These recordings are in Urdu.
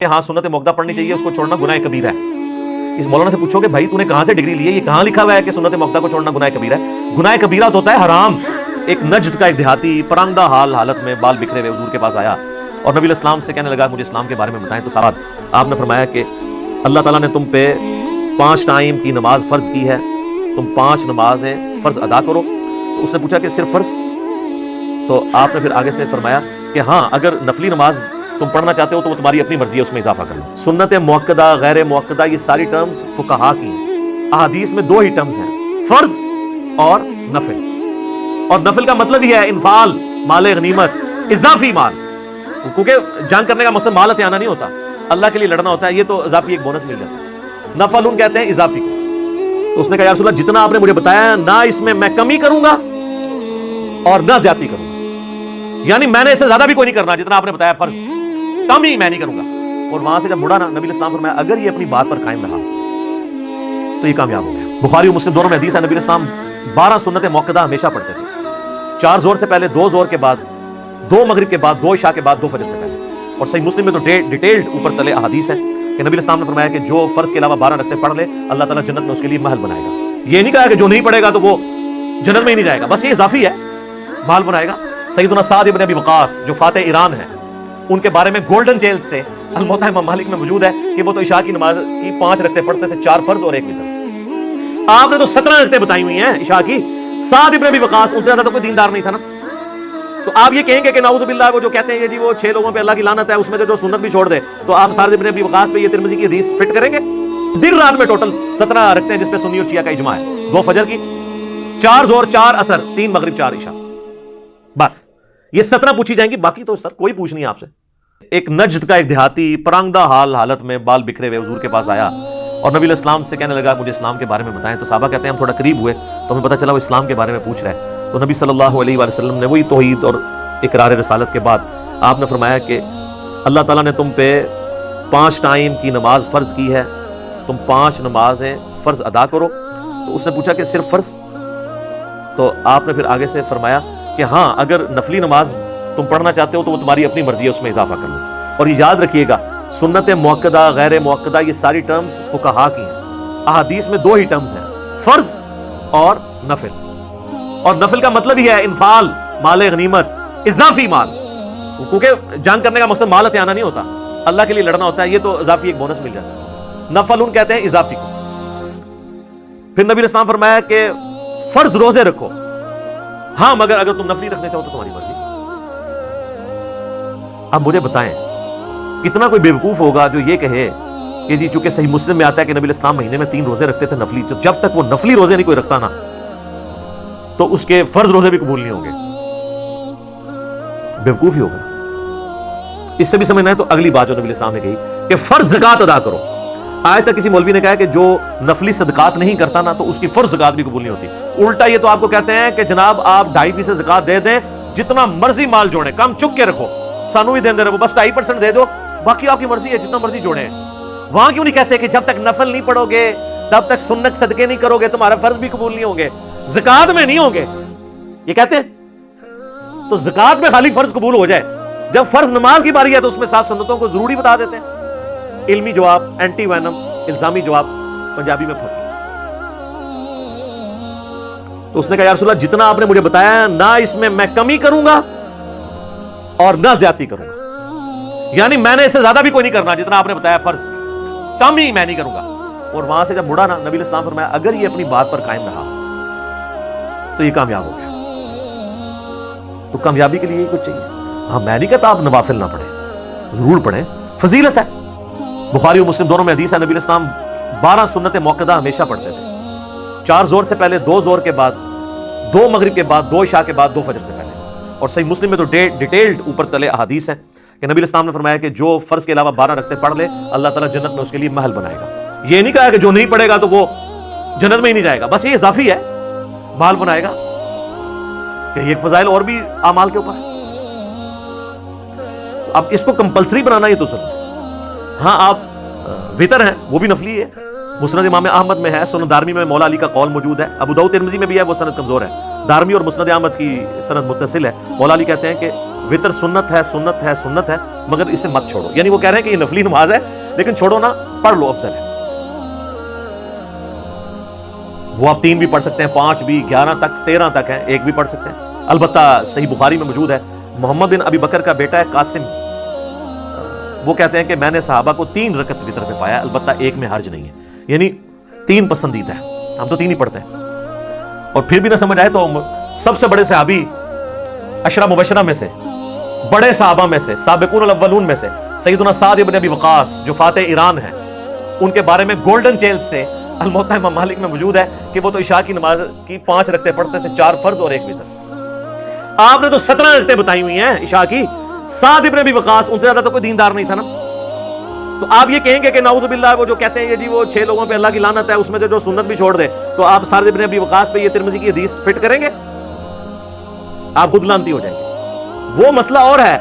کہ ہاں سنت موقدہ پڑھنی چاہیے، اس کو چھوڑنا گناہ کبیرہ ہے۔ اس مولانا سے پوچھو کہ بھائی تو نے کہاں سے ڈگری لی ہے، یہ کہاں لکھا ہوا ہے کہ سنت موقدہ کو چھوڑنا گناہ کبیرہ ہے؟ گناہ کبیرہ تو ہوتا ہے حرام۔ ایک نجد کا ایک دیہاتی پرانگدہ حالت میں بال بکھرے ہوئے حضور کے پاس آیا اور نبی الاسلام سے کہنے لگا مجھے اسلام کے بارے میں بتائیں۔ تو صاحب آپ نے فرمایا کہ اللہ تعالیٰ نے تم پہ 5 ٹائم کی نماز فرض کی ہے، تم 5 نمازیں فرض ادا کرو۔ تو اس نے پوچھا کہ صرف فرض؟ تو آپ نے پھر آگے سے فرمایا کہ ہاں اگر نفلی نماز تم پڑھنا چاہتے ہو تو وہ تمہاری اپنی مرضی ہے، اس میں اضافہ کر لو۔ سنت موقدہ، غیر موقدہ، یہ ساری ٹرمز فقہا کی ہیں۔ احادیث میں 2 ہی ٹرمز ہیں، فرض اور نفل۔ اور نفل کا مطلب ہی ہے انفال، مال غنیمت، اضافی مال، کیونکہ جنگ کرنے کا مقصد مال ہتھیانا نہیں ہوتا، اللہ کے لیے لڑنا ہوتا ہے، یہ تو اضافی ایک بونس مل جاتا ہے۔ نفل ان کہتے ہیں اضافی کو۔ تو اس نے کہا یا رسول اللہ جتنا آپ نے مجھے بتایا نہ اس میں کمی کروں گا اور نہ زیادتی کروں گا، یعنی میں نے اس سے زیادہ بھی کوئی نہیں کرنا جتنا آپ نے بتایا فرض، کم ہی میں نہیں کروں گا۔ اور وہاں سے جب مڑا نا نبی علیہ السلام فرمایا اگر یہ اپنی بات پر قائم رہا تو یہ کامیاب ہو گیا۔ بخاری اور مسلم دونوں میں حدیث ہے، نبی علیہ السلام 12 سنت موقدہ ہمیشہ پڑھتے تھے، 4 زور سے پہلے، 2 زور کے بعد، 2 مغرب کے بعد، 2 عشاء کے بعد، 2 فجر سے پہلے۔ اور صحیح مسلم میں تو ڈیٹیلڈ اوپر تلے احادیث ہے کہ نبی علیہ السلام نے فرمایا کہ جو فرض کے علاوہ 12 رکھتے پڑھ لے اللہ تعالیٰ جنت میں اس کے لیے محل بنائے گا۔ یہ نہیں کہا کہ جو نہیں پڑھے گا تو وہ جنت میں ہی نہیں جائے گا، بس یہ اضافی ہے، محل بنائے گا۔ سیدنا سعد ابن ابی وقاص جو فاتح ایران ہیں، ان کے بارے میں گولڈن جیل سے الموطا امام مالک میں موجود ہے کہ وہ تو عشاء کی نماز کی 5 رکعتیں پڑھتے تھے، 4 فرض اور 1 وتر۔ آپ نے تو 17 رکعتیں بتائی ہوئی ہیں عشاء کی۔ سعد ابن ابی وقاص ان سے زیادہ تو کوئی دیندار نہیں تھا نا۔ تو آپ یہ کہیں گے کہ نعوذ باللہ وہ جو کہتے ہیں یہ جی وہ 6 لوگوں پہ اللہ کی لعنت ہے، اس میں جو سنت بھی چھوڑ دے، تو آپ سعد ابن ابی وقاص پہ یہ ترمذی کی حدیث فٹ کریں گے؟ دن رات میں ٹوٹل 17 رکھتے ہیں جس پہ سنی اور شیعہ کا اجماع ہے، 2 فجر کی، 4 زور، 4 عصر، 3 مغرب، 4 عشاء، بس یہ 17 پوچھی جائیں گی، باقی تو سر کوئی پوچھ نہیں آپ سے۔ ایک نجد کا ایک دیہاتی پرانگدہ حالت میں بال بکھرے ہوئے حضور کے پاس آیا اور نبی علیہ السلام سے کہنے لگا مجھے اسلام کے بارے میں بتائیں۔ تو صحابہ کہتے ہیں ہم تھوڑا قریب ہوئے تو ہمیں پتہ چلا وہ اسلام کے بارے میں پوچھ رہا ہے۔ تو نبی صلی اللہ علیہ وآلہ وسلم نے وہی توحید اور اقرار رسالت کے بعد آپ نے فرمایا کہ اللہ تعالیٰ نے تم پہ 5 ٹائم کی نماز فرض کی ہے، تم 5 نمازیں فرض ادا کرو۔ تو اس نے پوچھا کہ صرف فرض؟ تو آپ نے پھر آگے سے فرمایا کہ ہاں اگر نفلی نماز تم پڑھنا چاہتے ہو تو وہ تمہاری اپنی مرضی ہے، اس میں اضافہ کر لو۔ اور یہ یاد رکھیے گا سنت موقدہ، غیر موقدہ، یہ ساری ٹرمز فقہا کی ہیں۔ احادیث میں 2 ہی ٹرمز ہیں، فرض اور نفل۔ اور نفل کا مطلب ہی ہے انفال، مال غنیمت، اضافی مال، کیونکہ جنگ کرنے کا مقصد مال ہتھیانا نہیں ہوتا، اللہ کے لیے لڑنا ہوتا ہے، یہ تو اضافی ایک بونس مل جاتا ہے۔ نفل ان کہتے ہیں اضافی کو۔ پھر نبی علیہ السلام فرمایا کہ فرض روزے رکھو، ہاں مگر اگر تم نفلی رکھنے چاہو تو تمہاری مرضی۔ اب مجھے بتائیں کتنا کوئی بیوقوف ہوگا جو یہ کہے کہ جی چونکہ صحیح مسلم میں آتا ہے کہ نبی علیہ السلام مہینے میں 3 روزے رکھتے تھے نفلی، جب تک وہ نفلی روزے نہیں کوئی رکھتا نا تو اس کے فرض روزے بھی قبول نہیں ہوں گے۔ بیوقوف ہی ہوگا۔ اس سے بھی سمجھنا ہے تو اگلی بات جو نبی علیہ السلام نے کہی کہ فرض زکات ادا کرو۔ آج تک کسی مولوی نے کہا کہ جو نفلی صدقات نہیں کرتا نا تو اس کی فرض زکات بھی قبول نہیں ہوتی۔ الٹا یہ تو آپ کو کہتے ہیں کہ جناب آپ 2.5% زکات دے دیں، جتنا مرضی مال جوڑیں، کم چک کے رکھو، سانو بھی دے رہے بس 2.5% دے دو، باقی آپ کی مرضی ہے جتنا مرضی جوڑیں۔ وہاں کیوں نہیں کہتے کہ جب تک نفل نہیں پڑھو گے، تب تک سنت صدقے نہیں کرو گے، تمہارا فرض بھی قبول نہیں ہوں گے، زکات میں نہیں ہوں گے؟ یہ کہتے ہیں تو زکات میں خالی فرض قبول ہو جائے، جب فرض نماز کی باری ہے تو اس میں 7 سنتوں کو ضروری بتا دیتے ہیں۔ علمی جواب، اینٹی وینم، الزامی جواب پنجابی میں پھوٹی۔ تو اس نے کہا یا رسول اللہ جتنا آپ نے مجھے بتایا نہ اس میں کمی کروں گا اور نہ زیادتی کروں گا، یعنی میں نے اس سے زیادہ بھی کوئی نہیں کرنا جتنا آپ نے بتایا فرض، کم ہی میں نہیں کروں گا۔ اور وہاں سے جب مڑا نا نبی علیہ السلام فرمایا اگر یہ اپنی بات پر قائم رہا تو یہ کامیاب ہو گیا۔ تو کامیابی کے لیے کچھ چاہیے۔ ہاں میں نہیں کہتا آپ نوافل نہ پڑھیں، ضرور پڑھیں، فضیلت ہے۔ بخاری اور مسلم دونوں میں حدیث ہے، نبی علیہ السلام 12 سنت موقدہ ہمیشہ پڑھتے تھے، 4 زور سے پہلے، 2 زور کے بعد، 2 مغرب کے بعد، 2 عشاء کے بعد، 2 فجر سے پہلے۔ اور صحیح مسلم میں تو ڈیٹیلڈ اوپر تلے احادیث ہے کہ نبی علیہ السلام نے فرمایا کہ جو فرض کے علاوہ 12 رکھتے پڑھ لے اللہ تعالیٰ جنت میں اس کے لیے محل بنائے گا۔ یہ نہیں کہا کہ جو نہیں پڑھے گا تو وہ جنت میں ہی نہیں جائے گا، بس یہ اضافی ہے، محل بنائے گا، کہ یہ ایک فضائل اور بھی اعمال کے اوپر ہے۔ اب اس کو کمپلسری بنانا یہ تو سن، ہاں آپ وتر ہیں وہ بھی نفلی ہے، مسند امام احمد میں ہے، سنن دارمی میں مولا علی کا قول موجود ہے، ابو داؤد ترمذی میں بھی ہے، وہ سند کمزور ہے، دارمی اور مسند احمد کی سند متصل ہے۔ مولا علی کہتے ہیں کہ وطر سنت ہے سنت ہے سنت ہے، مگر اسے مت چھوڑو. یعنی وہ کہہ رہے ہیں کہ یہ نفلی نماز ہے لیکن چھوڑو نا، پڑھ لو افضل ہے. وہ آپ 3 بھی پڑھ سکتے ہیں، 5 بھی، 11 تک، 13 تک ہے، 1 بھی پڑھ سکتے ہیں. البتہ صحیح بخاری میں موجود ہے، محمد بن ابی بکر کا بیٹا ہے قاسم، وہ کہتے ہیں کہ میں نے صحابہ کو 3 رکعت وطر پہ پایا، البتہ 1 میں حرج نہیں ہے. یعنی 3 پسندیدہ ہے، ہم تو 3 ہی پڑھتے ہیں. اور پھر بھی نہ سمجھ آئے تو سب سے بڑے صحابی 10 مبشرہ میں سے، بڑے صحابہ میں سے، سابقون الاولون میں سے سیدنا سعد ابن ابی وقاص جو فاتح ایران ہیں، ان کے بارے میں گولڈن چیل سے الموطا امام مالک میں موجود ہے کہ وہ تو عشاء کی نماز کی 5 رکعتیں پڑھتے تھے، 4 فرض اور 1 وتر. آپ نے تو 17 رکعتیں بتائی ہوئی ہیں عشاء کی. سعد ابن ابی وقاص ان سے زیادہ تو کوئی دیندار نہیں تھا نا. تو آپ یہ کہیں گے کہ نعوذ باللہ وہ جو کہتے ہیں یہ جی وہ 6 لوگوں پہ اللہ کی لعنت ہے، اس میں جو سنت بھی چھوڑ دے، تو آپ سعد ابن ابی وقاص پہ یہ ترمذی کی حدیث فٹ کریں گے؟ آپ خود لعنتی ہو جائیں گے. وہ مسئلہ اور ہے،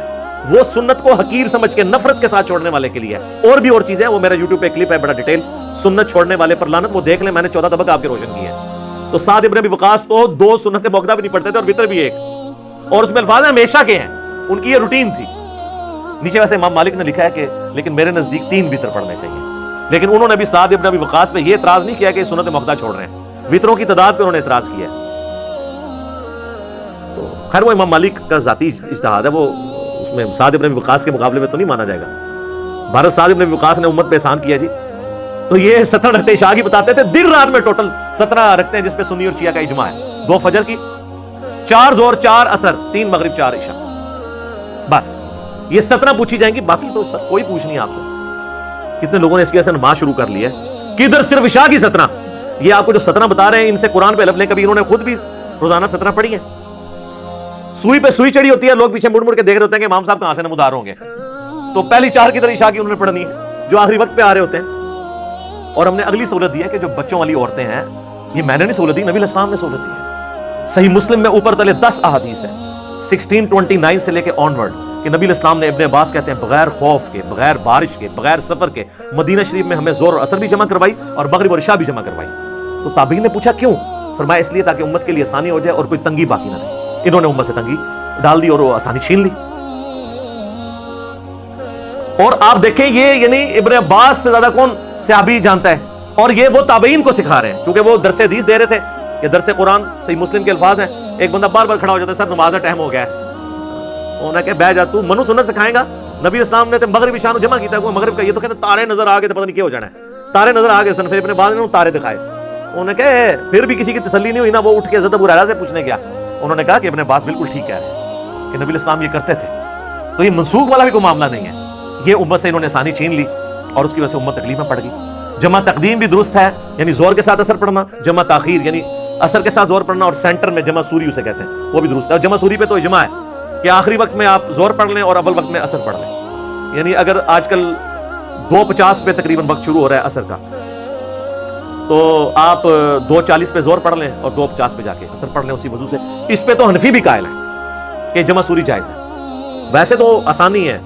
وہ سنت کو حقیر سمجھ کے نفرت کے ساتھ چھوڑنے والے کے لیے ہے. اور بھی اور چیزیں ہیں، وہ میرا یوٹیوب پہ کلپ ہے بڑا ڈیٹیل، سنت چھوڑنے والے پر لعنت، وہ دیکھ لیں، میں نے 14 طبق آپ کے روشن کیے ہیں. تو سعد ابن ابی وقاص تو 2 سنت موقدہ بھی نہیں پڑھتے تھے اور وتر بھی 1، اور اس میں الفاظ ہیں ہمیشہ کے ہیں، ان کی یہ روٹین تھی. نیچے ویسے امام مالک نے لکھا ہے کہ لیکن میرے نزدیک 3 وتر پڑھنے چاہیے، لیکن انہوں نے بھی سعد ابن ابی وقاص پہ یہ اعتراض نہیں کیا کہ سنت موقدہ چھوڑ رہے ہیں، وتروں کی تعداد پہ انہوں نے اعتراض کیا ہے. تو خیر وہ امام مالک کا ذاتی اجتہاد ہے، وہ اس میں سعد ابن ابی وقاص کے مقابلے میں تو نہیں مانا جائے گا. بھارت سعد ابن ابی وقاص نے امت پہ احسان کیا جی. تو یہ 17 رکعتیں عشاء کی بتاتے تھے، دن رات میں ٹوٹل 17 رکعتیں جس پہ سنی اور شیعہ کا اجماع ہے. 2 فجر کی، 4 ظہر، 4 عصر، 3 مغرب، 4 عشاء، بس یہ 17 پوچھی جائیں گی، باقی تو کوئی پوچھ نہیں آپ سے. کتنے لوگوں نے اس کی وجہ سے نماز شروع کر لی ہے کہ ادھر صرف عشاء کی 17. یہ آپ کو جو 17 بتا رہے ہیں ان سے قرآن پہ لفظ لیں، کبھی انہوں نے خود بھی روزانہ 17 پڑھی ہیں. سوئی پہ سوئی چڑھی ہوتی ہے، لوگ پیچھے مڑ مڑ کے دیکھ رہے ہوتے ہیں کہ امام صاحب کہاں سے نمودار ہوں گے. تو پہلی 4 کی طرح عشاء کی انہوں نے پڑھنی ہے جو آخری وقت پہ آ رہے ہوتے ہیں. اور ہم نے اگلی سہولت دی ہے کہ جو بچوں والی عورتیں ہیں، یہ میں نے نہیں سہولت دی، نبی علیہ السلام نے سہولت دی ہے. صحیح مسلم میں اوپر تلے 10 احادیث ہیں 1629 سے لے کے آنورڈ کہ نبی علیہ السلام نے، ابن عباس کہتے ہیں، بغیر خوف کے، بغیر بارش کے، بغیر سفر کے مدینہ شریف میں ہمیں ظہر اور عصر بھی جمع کروائی اور مغرب اور عشاء بھی جمع کروائی. تو تابعین نے پوچھا کیوں؟ فرمایا اس لیے تاکہ امت کے لیے آسانی ہو جائے اور کوئی تنگی باقی نہ رہے. انہوں نے امت سے تنگی ڈال دی اور وہ آسانی چھین لی. اور آپ دیکھیں یہ یعنی ابن عباس سے زیادہ کون صحابی جانتا ہے، اور یہ وہ تابعین کو سکھا رہے ہیں کیونکہ وہ درس حدیث دے رہے تھے. یہ درس قرآن صحیح مسلم کے الفاظ ہیں. ایک بندہ بار بار کھڑا ہو جاتا ہے، سر نماز کا ٹائم ہو گیا ہے. انہوں نے کہا بہ جا، تو منو سنت سکھائے گا؟ نبی اسلام نے مغرب عشاء جمع کیتا ہے، مغرب کا یہ تو کہتے تارے نظر آ گئے تو پتہ نہیں کیا ہو جانا ہے. تارے نظر آ گئے سن، پھر اپنے بعد میں تارے دکھائے. انہوں نے کہا پھر بھی کسی کی تسلی نہیں ہوئی نا، وہ اٹھ کے حضرت ابو ہریرہ سے پوچھنے گیا. انہوں نے کہا کہ ابن عباس بالکل ٹھیک کہہ رہے ہیں کہ نبی اسلام یہ کرتے تھے. تو یہ منسوخ والا بھی کوئی معاملہ نہیں ہے. یہ امت سے انہوں نے آسانی چھین لی اور اس کی وجہ سے امت تکلیف میں پڑ گئی. جمع تقدیم بھی درست ہے، یعنی زور کے ساتھ اثر پڑھنا. جمع تاخیر یعنی اثر کے ساتھ زور پڑھنا، اور سینٹر میں جمع سوری اسے کہتے ہیں، وہ بھی درست ہے. اور جمع سوری پہ تو اجماع ہے کہ آخری وقت میں آپ زور پڑھ لیں اور اول وقت میں اثر پڑھ لیں. یعنی اگر آج کل 2:50 پہ تقریباً وقت شروع ہو رہا ہے اثر کا، تو آپ 2:40 پہ زور پڑھ لیں اور 2:50 پہ جا کے اثر پڑھ لیں اسی وضو سے. اس پہ تو حنفی بھی قائل ہے کہ جمع سوری جائز ہے. ویسے تو آسانی ہے،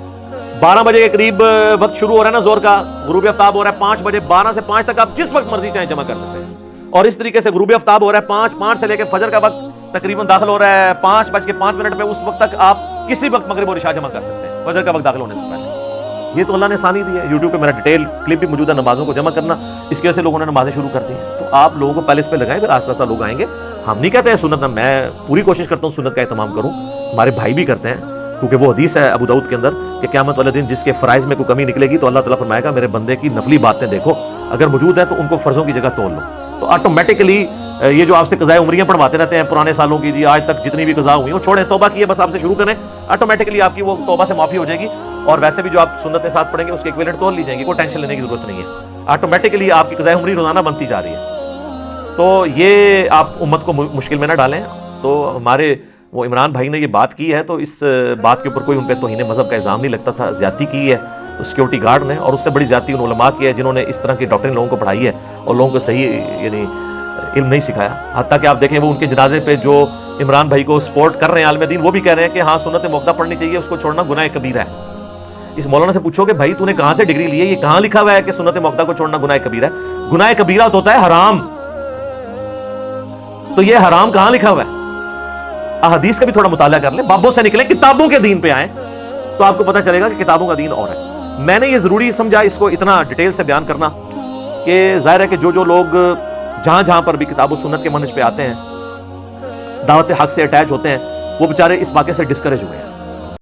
12 بجے کے قریب وقت شروع ہو رہا ہے نا زور کا، غروب آفتاب ہو رہا ہے 5 بجے، 12 سے 5 تک آپ جس وقت مرضی چاہیں جمع کر سکتے ہیں. اور اس طریقے سے غروب آفتاب ہو رہا ہے 5 سے لے کے فجر کا وقت تقریباً داخل ہو رہا ہے 5:05 پہ، اس وقت تک آپ کسی وقت مغرب اور عشاء جمع کر سکتے ہیں فجر کا وقت داخل ہونے سے پہلے. یہ تو اللہ نے آسانی دی ہے. یوٹیوب پہ میرا ڈیٹیل کلپ بھی موجود ہے نمازوں کو جمع کرنا. اس کی وجہ سے لوگوں نے نمازیں شروع کر دی ہیں. تو آپ لوگوں کو پہلے اس پہ لگائیں، پھر آہستہ آہستہ لوگ آئیں گے. ہم نہیں کہتے ہیں سنت، میں پوری کوشش کرتا ہوں سنت کا اہتمام کروں. ہمارے بھائی بھی کرتے ہیں، کیونکہ وہ حدیث ہے ابو داؤد کے اندر کہ قیامت والے دن جس کے فرائض میں کوئی کمی نکلے گی تو اللہ تعالیٰ فرمائے گا میرے بندے کی نفلی باتیں دیکھو، اگر موجود ہیں تو ان کو فرضوں کی جگہ تول لو. تو آٹومیٹکلی یہ جو آپ سے قضائے عمریاں پڑھواتے رہتے ہیں پرانے سالوں کی، جی آج تک جتنی بھی قضا ہوئی وہ چھوڑیں، توبہ کی ہے بس آپ سے شروع کریں، آٹومیٹکلی آپ کی وہ توبہ سے معافی ہو جائے گی. اور ویسے بھی جو آپ سنت کے ساتھ پڑھیں گے اس کے ایکویلنٹ تول لی جائیں گی، کوئی ٹینشن لینے کی ضرورت نہیں ہے. آٹومیٹکلی آپ کی قضائے عمری روزانہ بنتی جا رہی ہے. تو یہ آپ امت کو مشکل میں نہ ڈالیں. تو ہمارے وہ عمران بھائی نے یہ بات کی ہے، تو اس بات کے اوپر کوئی ان پہ توہین مذہب کا الزام نہیں لگتا تھا. زیادتی کی ہے سیکورٹی گارڈ نے، اور اس سے بڑی زیادتی ان علماء کی ہے جنہوں نے اس طرح کی ڈاکٹرین لوگوں کو پڑھائی ہے اور لوگوں کو صحیح یعنی علم نہیں سکھایا. حتیٰ کہ آپ دیکھیں وہ ان کے جنازے پہ جو عمران بھائی کو سپورٹ کر رہے ہیں عالم دین، وہ بھی کہہ رہے ہیں کہ ہاں سنت موقدہ پڑھنی چاہیے، اس کو چھوڑنا گناہ کبیرہ ہے. اس مولانا سے پوچھو کہ بھائی تو نے کہاں سے ڈگری لی ہے، یہ کہاں لکھا ہوا ہے کہ سنت موقدہ کو چھوڑنا گناہ کبیرہ ہے؟ گناہ کبیرہ تو ہوتا ہے حرام. تو یہ حرام کہاں لکھا ہوا ہے؟ احادیث کا بھی تھوڑا مطالعہ کر لیں, بابوں سے نکلیں, کتابوں کے دین پہ آئیں, تو آپ کو پتہ چلے گا کہ کتابوں کا دین اور ہے. میں نے یہ ضروری سمجھا اس کو اتنا ڈیٹیل سے بیان کرنا کہ ظاہر ہے کہ جو لوگ جہاں جہاں پر بھی کتاب و سنت کے منہج پہ آتے ہیں, دعوت حق سے اٹیچ ہوتے ہیں, وہ بیچارے اس واقعے سے ڈسکریج ہوئے ہیں.